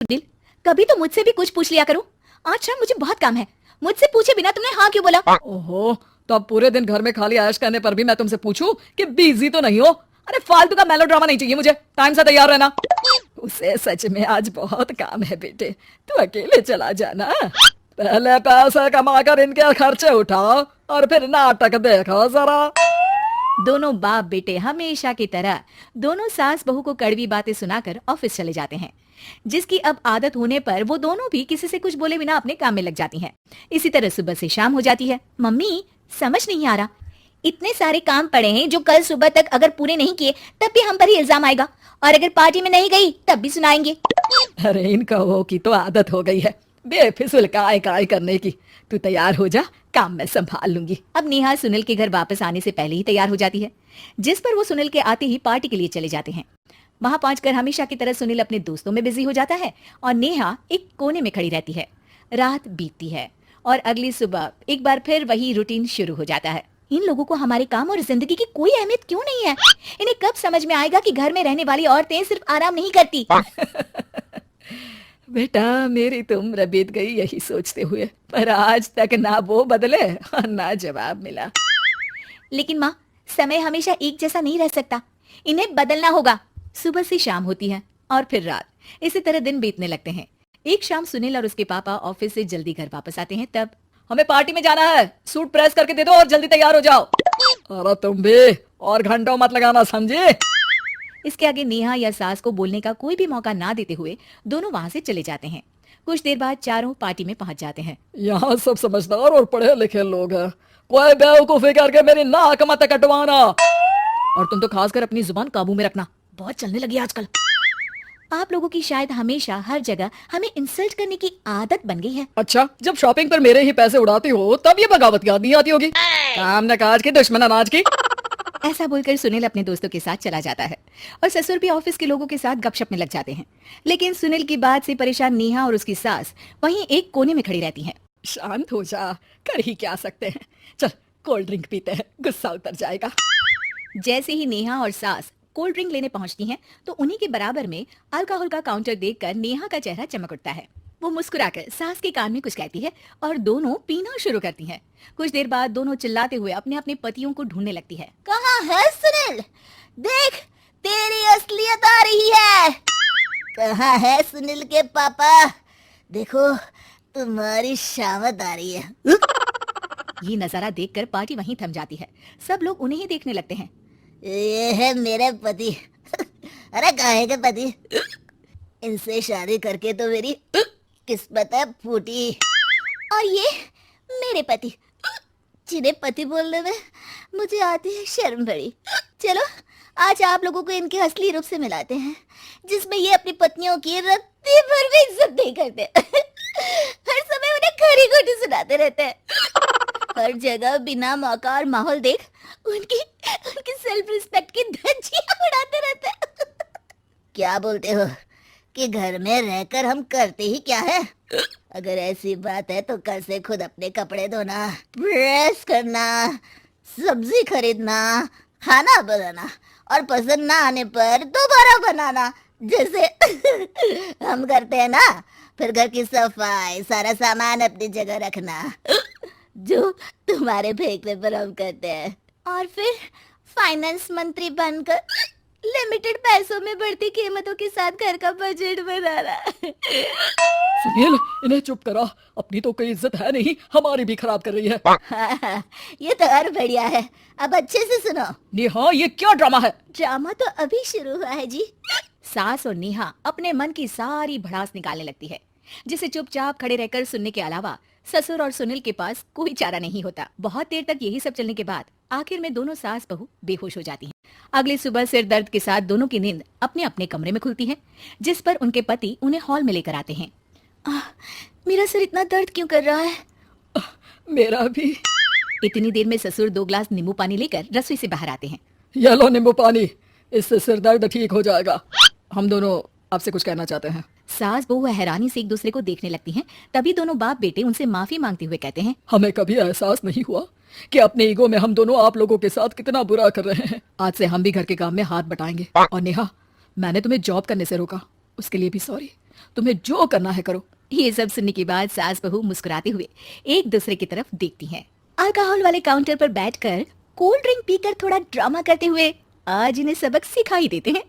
दिल, कभी तो मुझसे भी कुछ पूछ लिया करो। आज शाम मुझे बहुत काम है, मुझसे पूछे बिना तुमने हाँ क्यों बोला? ओहो, तो अब पूरे दिन घर में खाली ऐश करने पर भी मैं तुमसे पूछूं कि बिजी तो नहीं हो? अरे फालतू का मेलोड्रामा नहीं चाहिए मुझे, टाइम से तैयार रहना। उसे सच में आज बहुत काम है बेटे, तू अकेले चला जाना। पहले पैसे कमाकर इनके खर्चे उठाओ और फिर नाटक देखो जरा। दोनों बाप बेटे हमेशा की तरह दोनों सास बहू को कड़वी बातें सुनाकर ऑफिस चले जाते हैं, जिसकी अब आदत होने पर वो दोनों भी किसी से कुछ बोले बिना अपने काम में लग जाती हैं। इसी तरह सुबह से शाम हो जाती है। मम्मी, समझ नहीं आ रहा, इतने सारे काम पड़े हैं जो कल सुबह तक अगर पूरे नहीं किए तब भी हम पर ही इल्जाम आएगा, और अगर पार्टी में नहीं गई तब भी सुनाएंगे। अरे इन कहो की तो आदत हो गई है बेफिजुल काय काय करने की। तू तैयार हो जा, काम मैं संभाल लूंगी। अब नेहा सुनील के घर वापस आने से पहले ही तैयार हो जाती है, जिस पर वो सुनील के आते ही पार्टी के लिए चले जाते हैं। वहां पहुंचकर हमेशा की तरह सुनील अपने दोस्तों में बिजी हो जाता है और नेहा एक कोने में खड़ी रहती है। रात बीतती है और अगली सुबह एक बार फिर वही रूटीन शुरू हो जाता है। इन लोगों को हमारे काम और जिंदगी की कोई अहमियत क्यों नहीं है? इन्हें कब समझ में आएगा कि घर में रहने वाली औरतें सिर्फ आराम नहीं करती। बेटा मेरी तो उम्र बीत गई यही सोचते हुए, पर आज तक ना वो बदले और ना जवाब मिला। लेकिन माँ, समय हमेशा एक जैसा नहीं रह सकता, इन्हें बदलना होगा। सुबह से शाम होती है और फिर रात, इसी तरह दिन बीतने लगते हैं। एक शाम सुनील और उसके पापा ऑफिस से जल्दी घर वापस आते हैं। तब हमें पार्टी में जाना है, सूट प्रेस करके दे दो और जल्दी तैयार हो जाओ। अरे तुम भी और घंटों मत लगाना, समझे? इसके आगे नेहा या सास को बोलने का कोई भी मौका ना देते हुए दोनों वहां से चले जाते हैं। कुछ देर बाद चारों पार्टी में पहुंच जाते हैं। यहाँ सब समझदार और पढ़े लिखे लोग हैं, कोई बेवकूफी करके मेरी नाक मत कटवाना। और तुम तो खासकर अपनी जुबान काबू में रखना, बहुत चलने लगी आजकल। आप लोगों की शायद हमेशा हर जगह हमें इंसल्ट करने की आदत बन गई है। अच्छा, जब शॉपिंग पर मेरे ही पैसे उड़ाती हो तब ये बगावत याद नहीं आती होगी। काम न काज की दुश्मन अनाज की। ऐसा बोलकर सुनील अपने दोस्तों के साथ चला जाता है और ससुर भी ऑफिस के लोगों के साथ गपशप में लग जाते हैं। लेकिन सुनील की बात से परेशान नेहा और उसकी सास वहीं एक कोने में खड़ी रहती हैं। शांत हो जा, कर ही क्या सकते हैं। चल कोल्ड ड्रिंक पीते हैं, गुस्सा उतर जाएगा। जैसे ही नेहा और सास कोल्ड ड्रिंक लेने पहुंचती हैं, तो उन्हीं के बराबर में अल्कोहल का काउंटर देखकर नेहा का चेहरा चमक उठता है। वो मुस्कुराकर सास के कान में कुछ कहती है और दोनों पीना शुरू करती हैं। कुछ देर बाद दोनों चिल्लाते हुए अपने अपने पतियों को ढूंढने लगती है। कहाँ है सुनील? देख, तेरी असलियत आ रही है। कहाँ है सुनील के पापा? देखो, तुम्हारी शामत आ रही है। ये नजारा देखकर पार्टी वहीं थम जाती है। सब लोग उन्हें ही देखने लगते हैं। ये है मेरे पति। अरे काहे के पति? इनसे शादी करके तो मेरी किस्मत है फूटी। और ये मेरे पति, जिन्हें पति बोलने में मुझे आती है शर्म बड़ी। चलो आज आप लोगों को इनके असली रूप से मिलाते हैं, जिसमें ये अपनी पत्नियों की रत्ती भर भी इज्जत नहीं करते। हर समय उन्हें खरी खोटी सुनाते रहते हैं। हर जगह बिना मौका और माहौल देख उनकी उनकी सेल्फ रिस्पेक्ट की धज्जियां उड़ाते रहते हैं। क्या बोलते हो कि घर में रहकर हम करते ही क्या है? अगर ऐसी बात है तो कल से खुद अपने कपड़े धोना, प्रेस करना, सब्जी खरीदना, खाना बनाना और पसंद ना आने पर दोबारा बनाना, जैसे हम करते हैं ना। फिर घर की सफाई, सारा सामान अपनी जगह रखना, जो तुम्हारे फेंकने पर हम करते हैं। और फिर फाइनेंस मंत्री बनकर लिमिटेड पैसों में बढ़ती कीमतों के साथ घर का बजट बनाना। सुनील, इन्हें चुप करा, अपनी तो कोई इज्जत है नहीं, हमारी भी खराब कर रही है। हाँ, ये तो और बढ़िया है। अब अच्छे से सुनो। नेहा, ये क्या ड्रामा है? ड्रामा तो अभी शुरू हुआ है जी। सास और नेहा अपने मन की सारी भड़ास निकालने लगती है, जिसे चुपचाप खड़े रहकर सुनने के अलावा ससुर और सुनील के पास कोई चारा नहीं होता। बहुत देर तक यही सब चलने के बाद आखिर में दोनों सास बहू बेहोश हो जाती हैं। अगली सुबह सिर दर्द के साथ दोनों की नींद अपने अपने कमरे में खुलती है, जिस पर उनके पति उन्हें हॉल में लेकर आते हैं। मेरा सिर इतना दर्द क्यों कर रहा है? मेरा भी। इतनी देर में ससुर 2 ग्लास नींबू पानी लेकर रसोई से बाहर आते हैं। ये लो नींबू पानी, इससे सिर दर्द ठीक हो जाएगा। हम दोनों आपसे कुछ कहना चाहते हैं। सास बहू हैरानी से एक दूसरे को देखने लगती हैं। तभी दोनों बाप बेटे उनसे माफी मांगते हुए कहते हैं, हमें कभी एहसास नहीं हुआ कि अपने ईगो में हम दोनों आप लोगों के साथ कितना बुरा कर रहे हैं। आज से हम भी घर के काम में हाथ बटाएंगे। और नेहा, मैंने तुम्हें जॉब करने से रोका, उसके लिए भी सॉरी। तुम्हें जो करना है करो। ये सब सुनने के बाद सास बहू मुस्कुराते हुए एक दूसरे की तरफ देखती हैं। अल्कोहल वाले काउंटर पर बैठकर कोल्ड ड्रिंक पीकर थोड़ा ड्रामा करते हुए आज इन्हें सबक सिखा ही देते हैं।